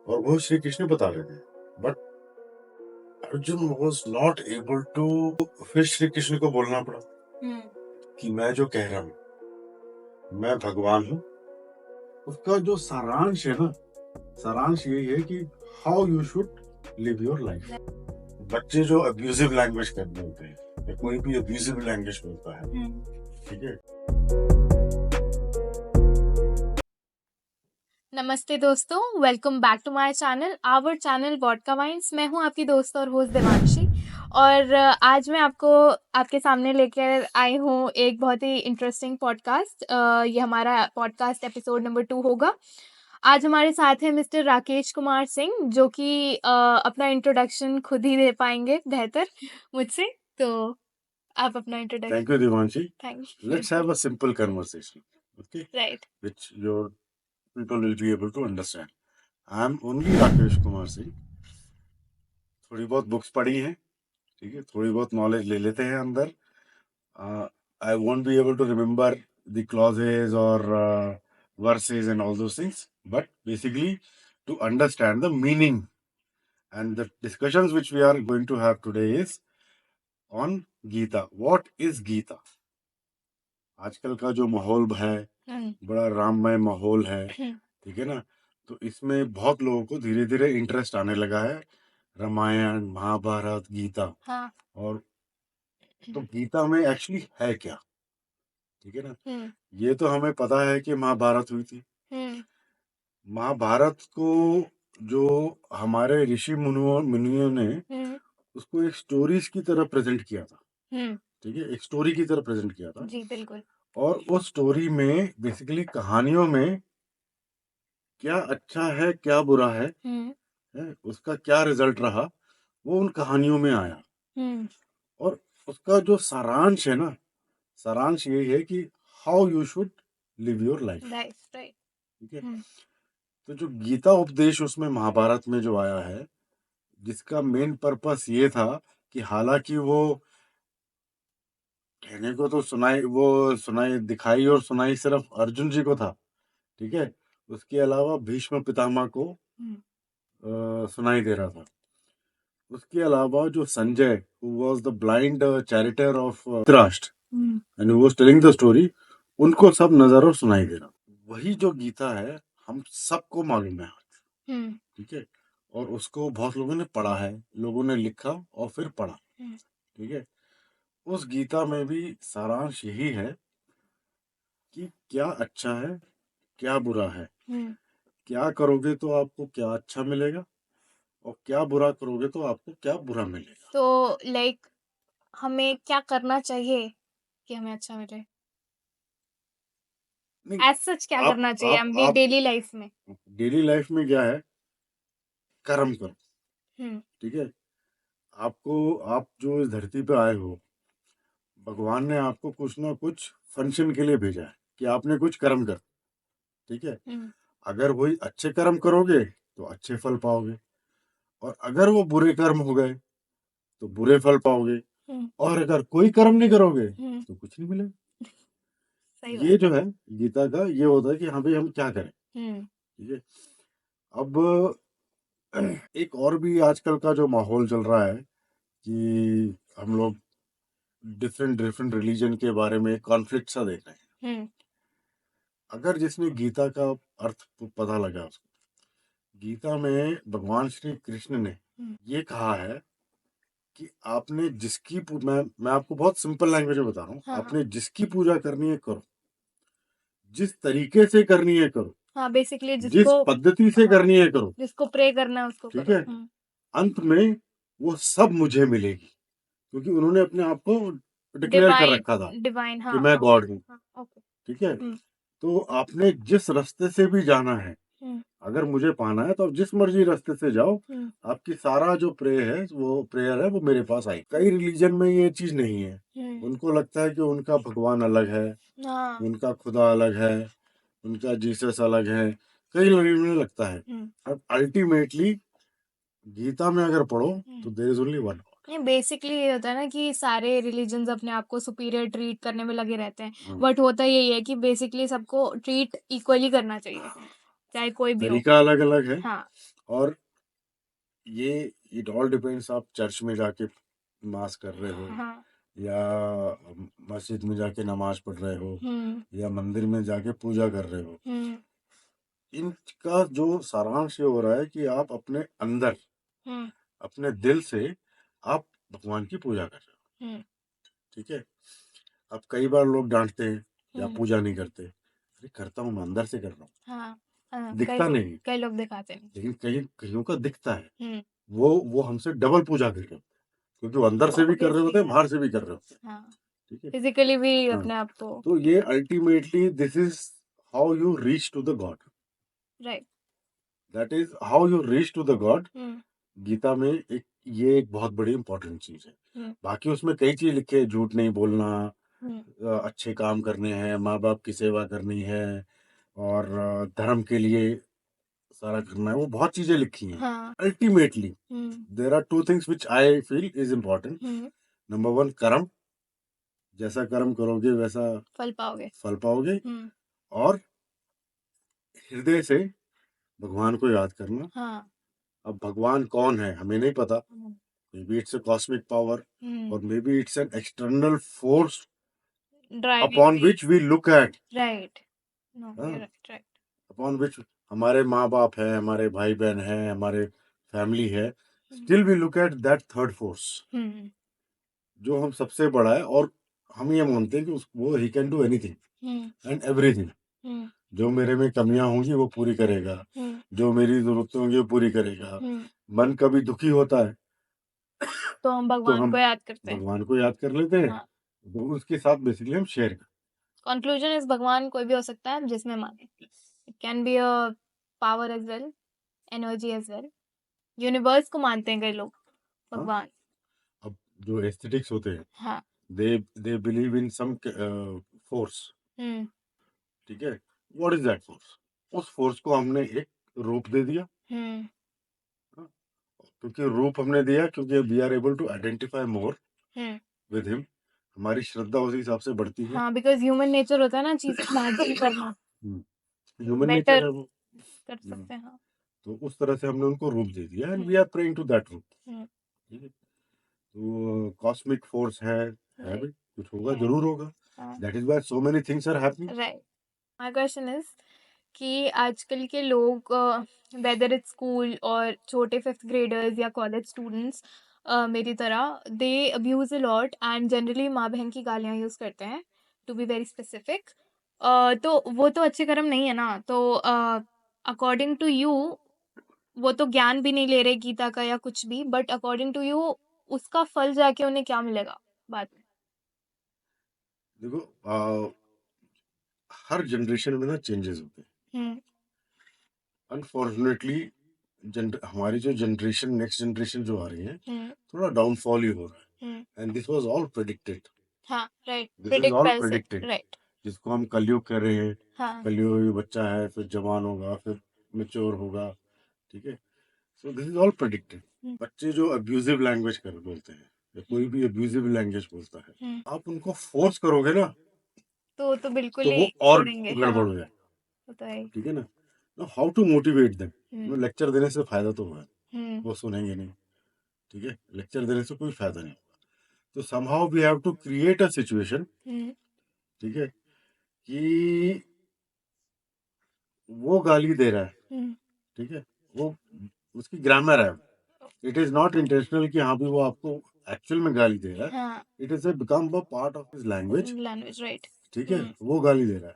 और वो श्री कृष्ण बता रहे थे, but Arjun was not able to. फिर श्री कृष्ण को बोलना पड़ा कि मैं जो कह रहा हूँ मैं भगवान हूँ। उसका जो सारांश है ना, सारांश यही है कि how you should live your life. बच्चे जो अब्यूजिव लैंग्वेज करते होते हैं या कोई भी अब्यूजिव लैंग्वेज बोलता है, ठीक है। नमस्ते दोस्तों, welcome back to my channel, our channel vodka wines. मैं हूं आपकी दोस्त और होस्ट देवांशी, और आज मैं आपको आपके सामने लेकर आई हूं एक बहुत ही इंटरेस्टिंग पॉडकास्ट। ये हमारा पॉडकास्ट एपिसोड नंबर 2 होगा। आज हमारे साथ हैं मिस्टर राकेश कुमार सिंह, जो कि अपना इंट्रोडक्शन खुद ही दे पाएंगे बेहतर मुझसे। तो आप अपना introduction. Thank you Divanshi. Thank let's have a simple conversation, okay, right. which your people will be able to understand. I am only Rakesh Kumar Singh. थोड़ी बहुत बुक्स पढ़ी हैं, ठीक है, थोड़ी बहुत नॉलेज ले लेते हैं अंदर। I won't be able to remember the clauses और verses and all those things, but basically to understand the meaning, and the discussions which we are going to have today is on Gita. What is Gita? आजकल का जो माहौल है बड़ा राममय माहौल है, ठीक है ना। तो इसमें बहुत लोगों को धीरे धीरे इंटरेस्ट आने लगा है, रामायण महाभारत गीता। हाँ। और तो गीता में एक्चुअली है क्या, ठीक है ना। ये तो हमें पता है कि महाभारत हुई थी। महाभारत को जो हमारे ऋषि मुनियों ने उसको एक स्टोरीज की तरह प्रेजेंट किया था, ठीक है, एक स्टोरी की तरह प्रेजेंट किया था। जी बिल्कुल। और उस स्टोरी में बेसिकली कहानियों में क्या अच्छा है क्या बुरा है, उसका क्या रिजल्ट रहा, वो उन कहानियों में आया। और उसका जो सारांश है ना, सारांश यही है कि how you should live your life, ठीक है। तो जो गीता उपदेश उसमें महाभारत में जो आया है, जिसका मेन पर्पस ये था कि हालांकि वो कहने को तो सुनाई दिखाई और सुनाई सिर्फ अर्जुन जी को था, ठीक है। उसके अलावा भीष्म पितामह को सुनाई दे रहा था। उसके अलावा जो Sanjay who was the blind charioteer of Dhritarashtra and who was telling the story, उनको सब नजर और सुनाई दे रहा। वही जो गीता है हम सबको मालूम है, ठीक है। और उसको बहुत लोगों ने पढ़ा है, लोगों ने लिखा और फिर पढ़ा, ठीक है। उस गीता में भी सारांश यही है कि क्या अच्छा है क्या बुरा है, क्या करोगे तो आपको क्या अच्छा मिलेगा और क्या बुरा करोगे तो आपको क्या बुरा मिलेगा। तो लाइक हमें क्या करना चाहिए कि हमें अच्छा मिले? नहीं, एज सच क्या करना चाहिए हमें आप डेली लाइफ में? डेली लाइफ में क्या है, कर्म करो, हम्म ठीक है। आपको, आप जो इस धरती पे आए हो, भगवान ने आपको कुछ ना कुछ फंक्शन के लिए भेजा है कि आपने कुछ कर्म कर, ठीक है। अगर वही अच्छे कर्म करोगे तो अच्छे फल पाओगे, और अगर वो बुरे कर्म हो गए तो बुरे फल पाओगे, और अगर कोई कर्म नहीं करोगे तो कुछ नहीं मिलेगा। ये जो है गीता का ये होता है कि हाँ भाई हम क्या करें, ठीक है। अब एक और भी आजकल का जो माहौल चल रहा है कि हम लोग डिफरेंट डिफरेंट रिलीजन के बारे में कॉन्फ्लिक्ट सा देख रहे हैं। अगर जिसने गीता का अर्थ पता लगा उसको, गीता में भगवान श्री कृष्ण ने ये कहा है कि आपने जिसकी मैं आपको बहुत सिंपल लैंग्वेज में बता रहा हूँ। आपने जिसकी पूजा करनी है करो, जिस तरीके से करनी है करो, हाँ बेसिकली जिस पद्धति से करनी है करो, जिसको प्रे करना है उसको ठीक है। अंत में वो सब मुझे मिलेगी, क्योंकि उन्होंने अपने आप को डिक्लेयर कर रखा था डिवाइन। कि मैं गॉड हूँ, ओके। ठीक है। तो आपने जिस रास्ते से भी जाना है, अगर मुझे पाना है तो आप जिस मर्जी रास्ते से जाओ, आपकी सारा जो प्रेयर है वो मेरे पास आई। कई रिलीजन में ये चीज नहीं है, उनको लगता है कि उनका भगवान अलग है, उनका खुदा अलग है, उनका जीसस अलग है, कई लोगों में लगता है। अब अल्टीमेटली गीता में अगर पढ़ो तो देयर इज ओनली वन। नहीं, बेसिकली ये होता है ना कि सारे रिलीजन्स अपने आप को सुपीरियर ट्रीट करने में लगे रहते हैं, बट होता यही है कि बेसिकली सबको ट्रीट इक्वली करना चाहिए, चाहे कोई भी हो। तरीका अलग अलग है। हाँ। और ये इट ऑल डिपेंड्स, आप चर्च में जाके मास कर रहे हो हाँ। या मस्जिद में जाके नमाज पढ़ रहे हो हम्म। या मंदिर में जाके पूजा कर रहे हो, हम्म। इनका जो सारांश ये हो रहा है कि आप अपने अंदर, हम्म। अपने दिल से आप भगवान की पूजा कर रहे हो। हम्म। ठीक है। अब कई बार लोग डांटते हैं कि आप हम्म। पूजा नहीं करते। अरे करता हूँ, मैं अंदर से कर रहा हूँ, हाँ। हाँ, दिखता नहीं, कई लोग दिखाते नहीं। लेकिन कहीं कईयों का दिखता है। हम्म। वो हमसे डबल पूजा कर रहे हो, क्योंकि वो अंदर से भी कर रहे होते हैं, ऑब्वियसली। बाहर से भी कर रहे होते हैं। हाँ, ठीक है। फिजिकली भी हाँ, अपने आप को। तो ये ultimately this is how you reach to the god, right. That is how you reach to the god. Hmm. Gita में ये एक बहुत बड़ी इंपॉर्टेंट चीज है। हम्म। बाकी उसमें कई चीज लिखे है, झूठ नहीं बोलना, हम्म। अच्छे काम करने हैं, माँ बाप की सेवा करनी है, और धर्म के लिए सारा करना है, वो बहुत चीजें लिखी हैं। हाँ। Ultimately hmm. There are two things which I feel is important. Hmm. Number one, karma. जैसा कर्म करोगे वैसा फल पाओगे। फल पाओगे। हम्म। और हृदय से भगवान को याद करना। हाँ। अब भगवान कौन है हमें नहीं पता, hmm. May be it's a cosmic power, hmm. और may be it's an external force driving upon me. Which we look at, right. No, you right, right. Upon which हमारे माँ बाप है, हमारे भाई बहन है, हमारे फैमिली है, still we look at that third force hmm. जो हम सबसे बड़ा है, और हम ये मानते हैं कि वो ही can do anything hmm. And everything. Hmm. जो मेरे में कमियां होंगी वो पूरी करेगा, हम्म। जो मेरी जरूरतें होंगी वो पूरी करेगा। हम्म। मन कभी दुखी होता है तो हम तो भगवान हम को याद करते हैं। भगवान को याद कर लेते हैं, हाँ। तो उसके साथ बेसिकली हम शेयर करते कंक्लूजन इज भगवान कोई भी हो सकता है जिसमें माने। It can be a power as well, energy as well. Universe को मानते हैं कई लोग हैं। हाँ, भगवान। अब जो एस्थेटिक्स होते हैं, हाँ। They believe in some force. Hmm. ठीक है। What is that force? उस फोर्स को हमने एक रूप दे दिया। हम्म। हाँ, क्योंकि रूप हमने दिया, क्योंकि we are able to identify more hmm. With him, हमारी श्रद्धा उसी हिसाब से बढ़ती है। हाँ, बिकॉज ह्यूमन नेचर होता है ना चीज इमेजिन करना। ह्यूमन नेचर बेटर है वो। कर सकते हैं। हाँ। तो उस तरह से हमने उनको रूप दे दिया, and hmm. We are praying to that roop. Hmm. ठीक है। तो कॉस्मिक फोर्स है राइट। भी, कुछ होगा, जरूर होगा। हाँ। That is why so many things are happening. Right. My question is कि आजकल के लोग, वेदर इट्स स्कूल और छोटे फिफ्थ ग्रेडर्स या कॉलेज स्टूडेंट्स मेरी तरह, they abuse a lot and generally माँ बहन की गालियाँ यूज़ करते हैं, टू बी वेरी स्पेसिफिक। तो वो तो अच्छे कर्म नहीं है ना। तो अकॉर्डिंग टू यू, वो तो ज्ञान भी नहीं ले रहे गीता का या कुछ भी, बट अकॉर्डिंग टू यू उसका फल जाके उन्हें क्या मिलेगा बाद में? देखो, हर जनरेशन में ना चेंजेस होते हैं। हम्म। अनफॉर्चुनेटली हमारी जो जनरेशन, नेक्स्ट जनरेशन जो आ रही है, हम्म। थोड़ा डाउनफॉल ही हो रहा हम्म। है। And this was all predicted. हाँ, right, this is predict all well said, predicted. Right. जिसको हम कलयुग कह रहे हैं, हाँ। कलयुग में बच्चा है, फिर जवान होगा, फिर मेच्योर होगा। ठीक है। So this is all predicted. Hmm. बच्चे जो अब्यूजिव लैंग्वेज कर बोलते हैं, या कोई भी अब्यूजिव लैंग्वेज बोलता है, हम्म। आप उनको फोर्स करोगे ना, तो बिल्कुल तो ही वो और छोड़ेंगे। हाँ, गड़बड़ हो जाए। वो तो है ही। ठीक है ना। How to motivate them? Hmm. Lecture देने से फायदा तो हुआ, हम्म। वो सुनेंगे नहीं। ठीक है। लेक्चर देने से कोई फायदा नहीं होगा। तो somehow we have to create a situation. Hmm. ठीक है। कि वो गाली दे रहा है, हम्म। ठीक है, वो उसकी ग्रामर है, इट इज नॉट इंटेंशनल कि हाँ भी वो आपको एक्चुअल में गाली दे रहा है। हाँ, it is a become a part of his language. Language, right. ठीक है। हम्म। वो गाली दे रहा है,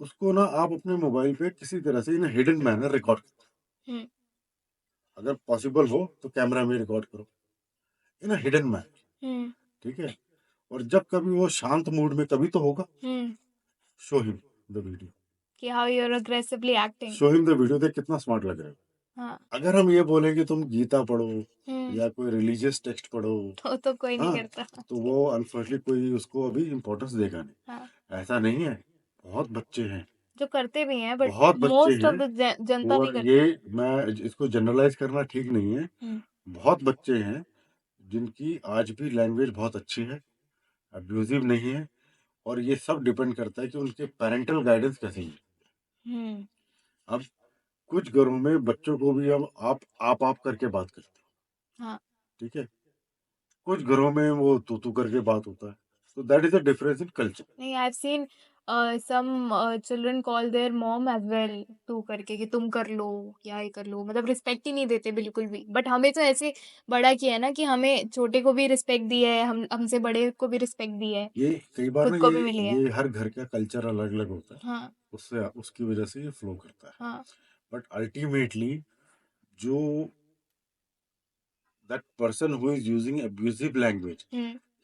उसको ना आप अपने मोबाइल पे किसी तरह से इन हिडन मैनर रिकॉर्ड करो। हम्म। अगर पॉसिबल हो तो कैमरा में रिकॉर्ड करो, इन हिडन मैनर। हम्म। ठीक है। और जब कभी वो शांत मूड में, तभी तो होगा, hmm. Show him the video. कि how you are aggressively acting. Show him the video, देख कितना स्मार्ट लग रहा है। हाँ। अगर हम ये बोलें कि तुम गीता पढ़ो हम्म। या कोई रिलीजियस टेक्स्ट पढ़ो, तो कोई नहीं हाँ, करता। तो वो अनफॉर्चुनेटली कोई उसको अभी इम्पोर्टेंस देगा नहीं। हाँ, ऐसा नहीं है, बहुत बच्चे हैं, जो करते भी हैं बट बहुत बच्चे मोस्ट ऑफ हैं। द जनता नहीं और ये, करती। मैं इसको जनरलाइज करना ठीक नहीं है, हम्म। बहुत बच्चे हैं जिनकी आज भी लैंग्वेज बहुत अच्छी है, अब्यूजिव नहीं है। और ये सब डिपेंड करता है कि उनके पेरेंटल गाइडेंस कैसे है। हम्म। अब कुछ घरों में बच्चों को भी हम आप करके बात करते हैं, हाँ ठीक है। कुछ घरों में वो तू करके बात होता है, so that is a difference in culture. नहीं, I have seen some children call their mom as well तू करके कि तुम कर लो या ये कर लो, मतलब रिस्पेक्ट ही नहीं देते बिल्कुल भी। बट हमें तो ऐसे बड़ा किया है ना कि हमें छोटे को भी रिस्पेक्ट दी है, हम हमसे बड़े को भी रिस्पेक्ट दी है, ये कई बार खुद ना को भी मिली है। ये हर घर का कल्चर अलग अलग होता है, हाँ उससे उसकी वजह से ये फ्लो करता है। हाँ बट अल्टीमेटली जो that person who is using abusive language,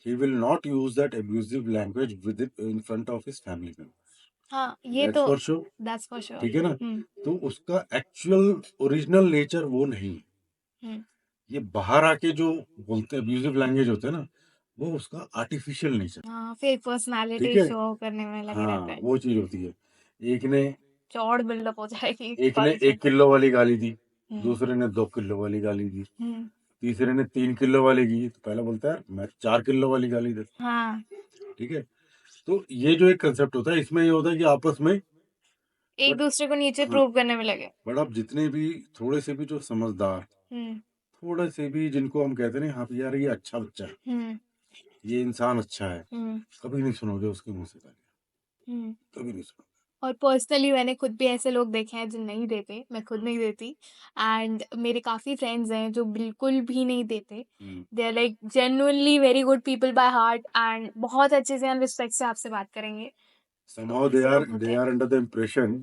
he will not use that abusive language in front of his family members. हाँ ये That's तो for sure. That's for sure. ठीक है ना। तो उसका एक्चुअल ओरिजिनल नेचर वो नहीं है। ये बाहर आके जो बोलते हैं अब्यूजिव लैंग्वेज होते हैं ना, वो उसका आर्टिफिशियल नेचर। हाँ फेक ठीक पर्सनालिटी है। शो करने में लगे रहते हाँ हैं, वो चीज होती है। एक ने चौड़ बिल्डअप हो जाएगी एक ने कॉलेज में। 1 किलो वाली गाली दी, हम्म दूसरे ने 2 किलो वाली गाली दी, हम्म, तीसरे ने 3 किलो वाली की, तो पहला बोलता है मैं 4 किलो वाली गाली देता हाँ हूं। ठीक है। तो ये जो एक कंसेप्ट होता है, इसमें ये होता है कि आपस में एक बट दूसरे को नीचे हाँ प्रूव करने में लगे। बट आप जितने भी थोड़े से भी जो समझदार, हम्म थोड़े से भी जिनको हम कहते हैं ना, हाँ यार ये अच्छा बच्चा है, हम्म ये इंसान अच्छा है, हम्म कभी नहीं सुनोगे उसके मुंह से गाली, हम्म। कभी नहीं सुनोगे। और पर्सनली मैंने खुद भी ऐसे लोग देखे हैं जो नहीं देते, मैं खुद नहीं देती, एंड मेरे काफ़ी फ्रेंड्स हैं जो बिल्कुल भी नहीं देते। They are like genuinely very good people by heart and बहुत अच्छे से रिस्पेक्ट से आपसे बात करेंगे। Somehow तो ऐसे लोग होते they हैं। are under the impression,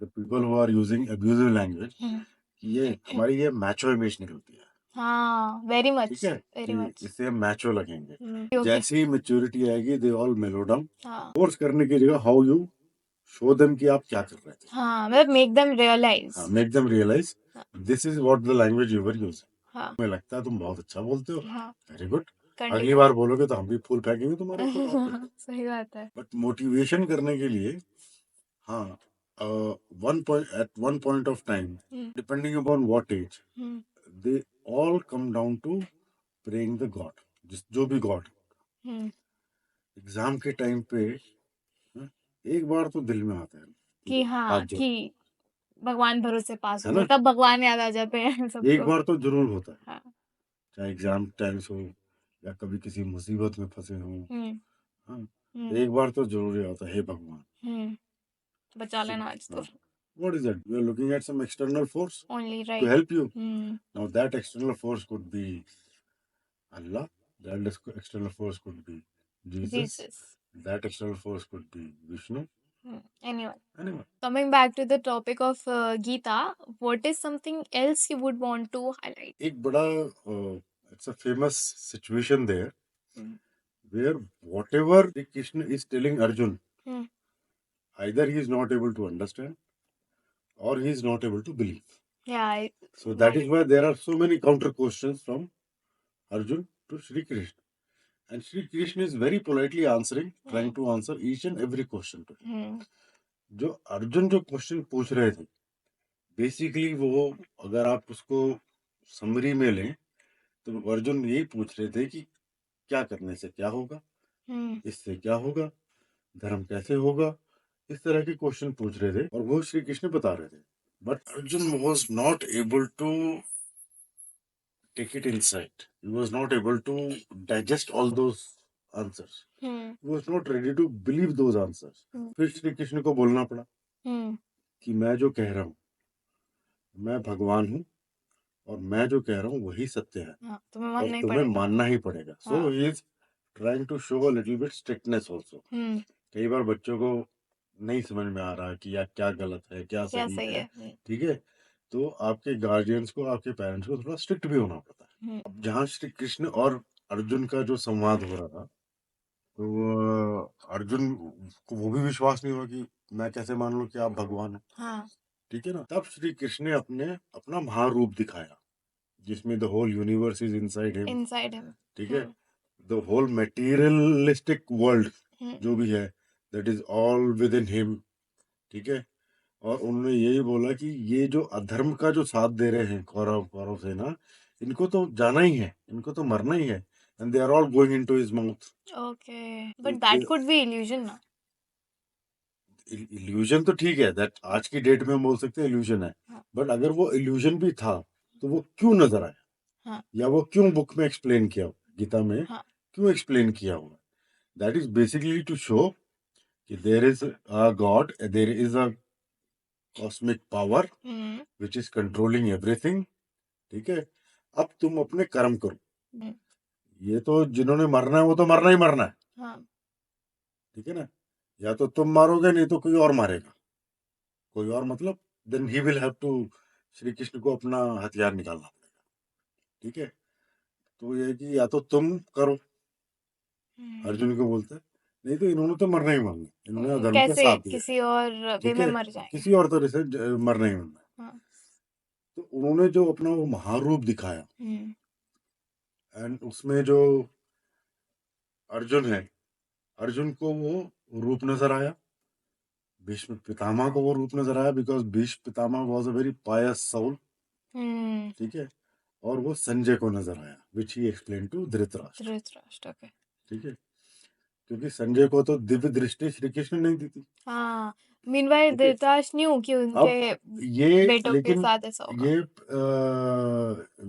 the people who are using abusive language, कि ये हमारी ये मैचो इमेज निकलती है। हाँ वेरी मच ठीक है वेरी कि मच। इससे हम मैचो लगेंगे। ओके। जैसे ही मेच्योरिटी आएगी, दे ऑल मेलो डाउन। हाँ फोर्स करने की जगह हाउ यू शो देम कि आप क्या कर रहे थे। हाँ मतलब मेक देम रियलाइज। हाँ, make them realise this is what the language you were using. हाँ हमें लगता है तुम बहुत अच्छा बोलते हो, हाँ वेरी गुड, अगली कंटिन्यू। बार बोलोगे तो हम भी फूल फेंकेंगे तुम्हारे ऊपर बात करके। सही बात है। बट मोटिवेशन करने के लिए, हाँ, one point of time, depending upon what age, they all come down to praying the god, जो भी गॉड। एग्जाम के टाइम पे हाँ, एक बार तो दिल में आता है कि हाथ हाँ जोड़, कि भगवान भरोसे पास है हो गए, ना। तब भगवान याद आ जाते हैं एक सबको। बार तो जरूर होता है, हाँ चाहे एग्जाम टाइम्स हो या कभी किसी मुसीबत में फंसे हो। हाँ, एक बार तो जरूर ही आता है, हे भगवान बचा लेना आज तो। what is that, you are looking at some external force only to right. help you. Now that external force could be Allah, that external force could be Jesus, Jesus. that external force could be Vishnu, anyone, anyone. coming back to the topic of Gita, what is something else you would want to highlight? एक बड़ा it's a famous situation there where whatever the Krishna is telling Arjun, either he is not able to understand or he is not able to believe. Yeah, So that is why there are so many counter questions from Arjun to Shri Krishna. And Shri Krishna is very politely answering, trying to answer each and every question to him. जो अर्जुन जो question पूछ रहे थे, basically वो अगर आप उसको summary में लें तो अर्जुन यही पूछ रहे थे कि क्या करने से क्या होगा, इससे क्या होगा, धर्म कैसे होगा, इस तरह के क्वेश्चन पूछ रहे थे और वो श्री कृष्ण बता रहे थे। But Arjun was not able to take it inside. He was not able to digest all those answers. He was not ready to believe those answers. फिर श्री कृष्ण को बोलना पड़ा कि मैं जो कह रहा हूँ, मैं भगवान हूँ और मैं जो कह रहा हूँ वही सत्य है, और तुम्हें मानना ही पड़ेगा। So he is trying to show a little bit strictness also. कई बार बच्चों को नहीं समझ में आ रहा कि यार क्या गलत है क्या सही है, ठीक है, तो आपके गार्जियंस को, आपके पेरेंट्स को थोड़ा स्ट्रिक्ट भी होना पड़ता है। अब जहाँ श्री कृष्ण और अर्जुन का जो संवाद हो रहा था, तो अर्जुन को वो भी विश्वास नहीं हुआ कि मैं कैसे मान लूं कि आप भगवान हो। ठीक है ना। तब श्री कृष्ण ने अपना महारूप दिखाया, जिसमें the whole universe is inside him. ठीक है, द होल मटेरियलिस्टिक वर्ल्ड जो भी है, that is all within him. ठीक है, और उन्होंने यही बोला कि ये जो अधर्म का जो साथ दे रहे हैं कौरव सेना, इनको तो जाना ही है, इनको तो मरना ही है, and they are all going into his mouth. Okay, but that could be illusion, ना? इल्यूजन तो ठीक है, दैट आज की डेट में हम बोल सकते हैं इल्यूजन है, हाँ। बट अगर वो इल्यूजन भी था तो वो क्यों नजर आया, हाँ। या वो क्यों बुक में एक्सप्लेन किया हुआ, गीता में हाँ। क्यों एक्सप्लेन किया हुआ, that is basically to show कि there is a god, there is a cosmic power which is controlling everything. ठीक है, अब तुम अपने कर्म करो। ये तो जिन्होंने मरना है वो तो मरना ही मरना है। हाँ। ठीक है ना, या तो तुम मारोगे नहीं तो कोई और मारेगा, कोई और मतलब then he will have to, Shri Krishna को अपना हथियार निकालना पड़ेगा। ठीक है, तो ये है कि या तो तुम करो, अर्जुन को बोलते हैं, नहीं तो इन्होंने तो मरना ही मरना है, इन्होंने धर्म का कैसे साथ दिया है। किसी और वे ठीक में है, मर जाएंगे। किसी और तरह से मरना ही मरना है। हाँ। तो उन्होंने जो अपना वो महारूप दिखाया, एंड उसमें जो अर्जुन है, अर्जुन को वो रूप नजर आया, भीष्म पितामह को वो रूप नजर आया, because Bhishma Pitamah was a very pious soul. ठीक है, और वो संजय को नजर आया, which he explain to Dhritarashtra. Okay. ठीक है, क्योंकि संजय को तो दिव्य दृष्टि श्री कृष्ण ने दी थी। हाँ, मीनवाइल ठीक है, धृतराष्ट्र न्यू कि अब उनके ये बेटों के लेकिन साथ ऐसा होगा। ये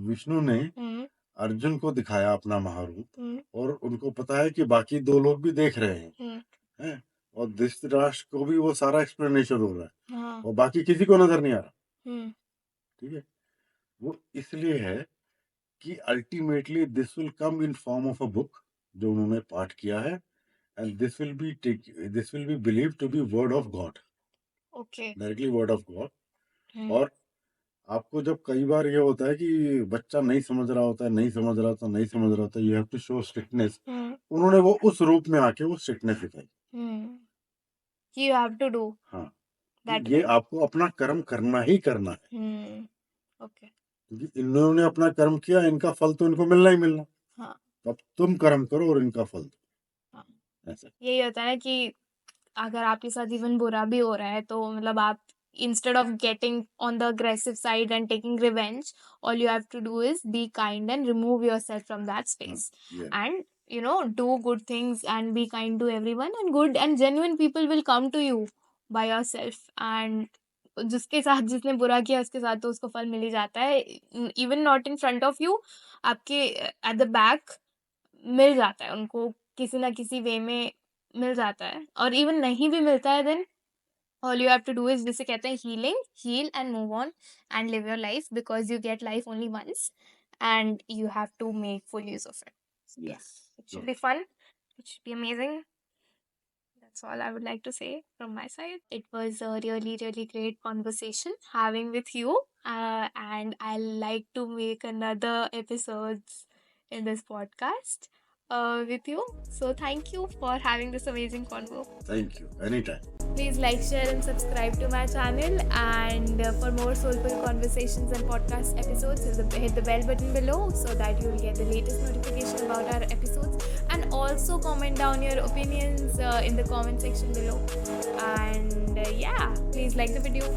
विष्णु ने हम्म। अर्जुन को दिखाया अपना महारूप, हम्म। और उनको पता है कि बाकी दो लोग भी देख रहे हैं, हैं? और धृतराष्ट्र को भी वो सारा एक्सप्लेनेशन हो रहा है, हाँ। और बाकी किसी को नजर नहीं आ रहा। हम्म। ठीक है, वो इसलिए है कि ultimately this will come in form of a book, जो उन्होंने पाठ किया है, and this will be believe to be word of God, okay. Directly word of God. और आपको जब कई बार ये होता है कि बच्चा नहीं समझ रहा होता है, नहीं समझ रहा होता, नहीं समझ रहा होता, you have to show strictness, उन्होंने वो उस रूप में आके वो स्ट्रिक्टनेस दिखाई। यू हैव टू डू हाँ, दैट ये वे। आपको अपना कर्म करना ही करना है, ओके। क्योंकि इन्होंने अपना कर्म किया, इनका फल तो इनको मिलना ही मिलना। हाँ। अब तुम कर्म करो और इनका फल दो। हाँ, ऐसा यही होता है कि अगर आपके साथ इवन बुरा भी हो रहा है तो मतलब आप instead of getting on the aggressive side and taking revenge, all you have to do is be kind and remove yourself from that space, yeah. and do good things and be kind to everyone, and good and genuine people will come to you by yourself, and जिसके साथ जिसने बुरा किया उसके साथ तो उसको फल मिल ही जाता है, even not in front of you, आपके एट द बैक मिल जाता है उनको, किसी ना किसी वे में मिल जाता है, और इवन नहीं भी मिलता है then all you have to do is, जिसे कहते हैं heal and move on and live your life, because you get life only once and you have to make full use of it. So, yeah, it should be fun, it should be amazing. That's all I would like to say from my side. It was a really, really great conversation having with you, and I like to make another episodes in this podcast with you. So thank you for having this amazing convo. Thank you, anytime. Please like, share and subscribe to my channel, and for more soulful conversations and podcast episodes, hit the bell button below so that you will get the latest notification about our episodes, and also comment down your opinions in the comment section below, and yeah, please like the video.